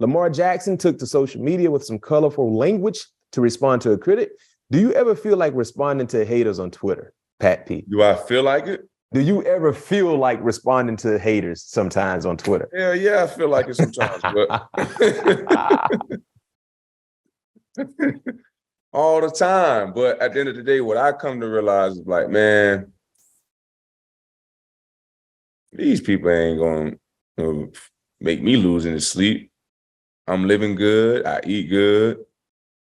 Lamar Jackson took to social media with some colorful language to respond to a critic. Do you ever feel like responding to haters on Twitter, Pat P? Do I feel like it? Do you ever feel like responding to haters sometimes on Twitter? Hell yeah, I feel like it sometimes. But all the time. But at the end of the day, what I come to realize is like, man, these people ain't going to make me lose any sleep. I'm living good. I eat good.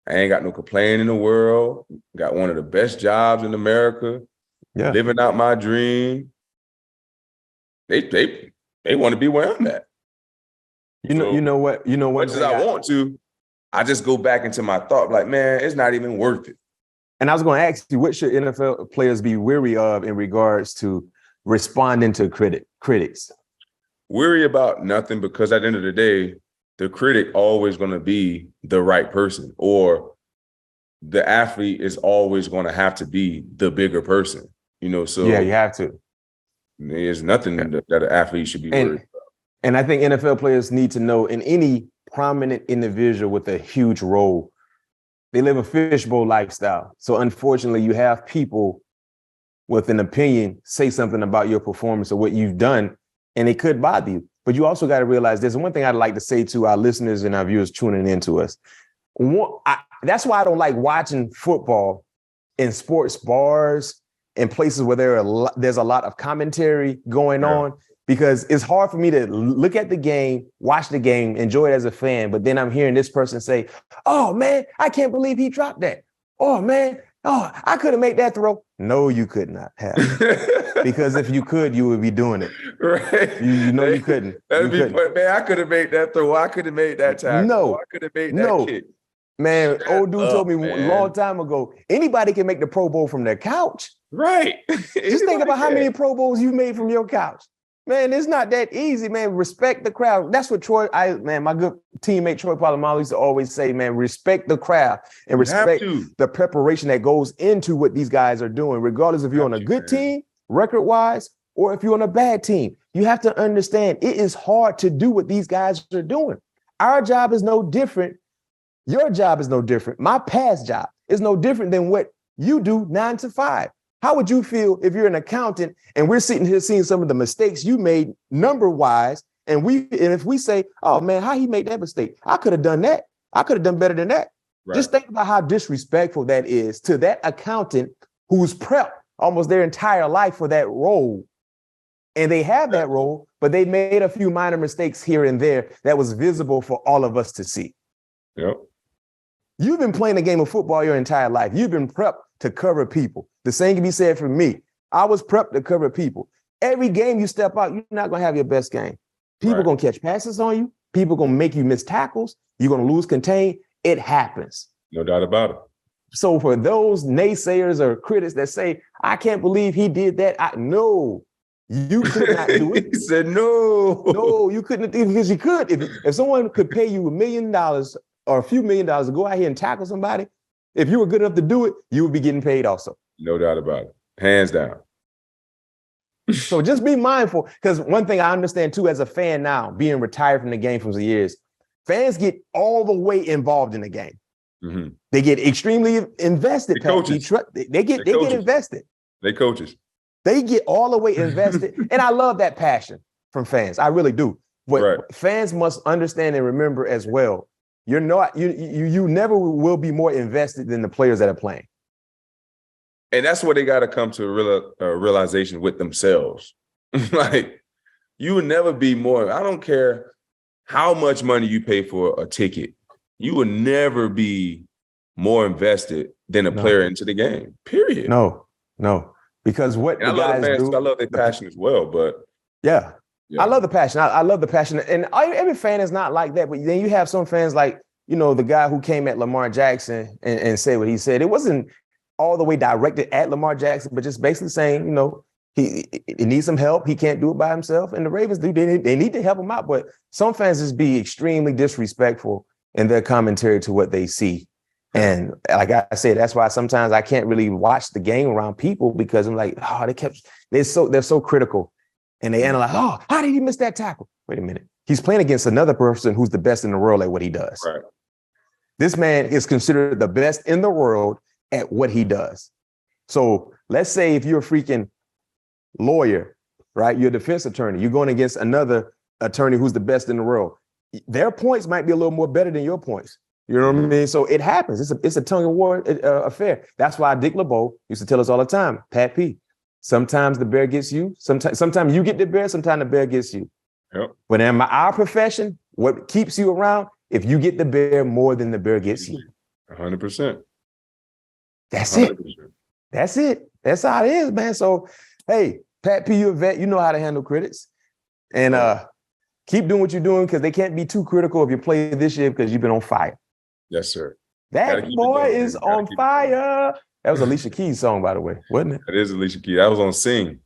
I ain't got no complaint in the world. Got one of the best jobs in America. Yeah. Living out my dream. They want to be where I'm at. You know what? Much as I want to, I just go back into my thought like, man, it's not even worth it. And I was going to ask you, what should NFL players be wary of in regards to responding to critics? Worry about nothing, because at the end of the day, the critic always going to be the right person, or the athlete is always going to have to be the bigger person, so yeah, you have to. There's nothing that an athlete should be worried about. And I think NFL players need to know, in any prominent individual with a huge role, they live a fishbowl lifestyle. So unfortunately, you have people with an opinion say something about your performance or what you've done, and it could bother you. But you also got to realize there's one thing I'd like to say to our listeners and our viewers tuning into us. That's why I don't like watching football in sports bars and places where there's a lot of commentary going on, because it's hard for me to look at the game, watch the game, enjoy it as a fan, but then I'm hearing this person say, oh, man, I can't believe he dropped that. Oh, man, I could have made that throw. No, you could not have. Because if you could, you would be doing it. Right. You couldn't. Man, I could have made that throw. I could have made that tackle. No. I could have made that kick. Man, old dude told me a long time ago, anybody can make the Pro Bowl from their couch. Right. Just think about how many Pro Bowls you made from your couch. Man, it's not that easy, man. Respect the crowd. That's what my good teammate Troy Polamalu used to always say, man, respect the crowd and respect the preparation that goes into what these guys are doing, regardless if you're on a good team, record-wise, or if you're on a bad team. You have to understand it is hard to do what these guys are doing. Our job is no different. Your job is no different. My past job is no different than what you do 9 to 5. How would you feel if you're an accountant and we're sitting here seeing some of the mistakes you made number-wise, and if we say, oh, man, how he made that mistake? I could have done that. I could have done better than that. Right. Just think about how disrespectful that is to that accountant who's prepped almost their entire life for that role. And they have that role, but they made a few minor mistakes here and there that was visible for all of us to see. Yep. You've been playing a game of football your entire life. You've been prepped to cover people. The same can be said for me. I was prepped to cover people. Every game you step out, you're not going to have your best game. People are going to catch passes on you. People are going to make you miss tackles. You're going to lose contain. It happens. No doubt about it. So for those naysayers or critics that say, I can't believe he did that. No, you could not do it. He said no. No, you couldn't, because you could. If someone could pay you $1 million or a few $1 million to go out here and tackle somebody, if you were good enough to do it, you would be getting paid also. No doubt about it. Hands down. So just be mindful, because one thing I understand too as a fan now, being retired from the game for years, fans get all the way involved in the game. Mm-hmm. They get extremely invested. They get invested. They coaches. They get all the way invested. And I love that passion from fans. I really do. But fans must understand and remember as well, you never will be more invested than the players that are playing. And that's where they got to come to a realization with themselves. Like, you would never be more. I don't care how much money you pay for a ticket. You would never be more invested than a player into the game, period. No. Because what the guys do. I love their passion as well, but. Yeah. I love the passion. I love the passion. And every fan is not like that. But then you have some fans like, the guy who came at Lamar Jackson and said what he said. It wasn't all the way directed at Lamar Jackson, but just basically saying, he needs some help. He can't do it by himself. And the Ravens they need to help him out. But some fans just be extremely disrespectful in their commentary to what they see. And like I said, that's why sometimes I can't really watch the game around people, because I'm like, they're so critical. And they analyze, how did he miss that tackle? Wait a minute. He's playing against another person who's the best in the world at what he does. Right. This man is considered the best in the world at what he does. So let's say if you're a freaking lawyer, right? You're a defense attorney. You're going against another attorney who's the best in the world. Their points might be a little more better than your points. You know what I mean? So it happens. It's a tongue of war affair. That's why Dick LeBeau used to tell us all the time, Pat P, sometimes the bear gets you. Sometimes you get the bear. Sometimes the bear gets you. Yep. But in our profession, what keeps you around, if you get the bear more than the bear gets you. 100%. That's 100%. it. That's it. That's how it is, man. So, hey, Pat P, you a vet. You know how to handle critics. And keep doing what you're doing because they can't be too critical of your play this year because you've been on fire. Yes, sir. That boy is on fire. That was Alicia Keys' song, by the way, wasn't it? That is Alicia Keys. That was on Sing.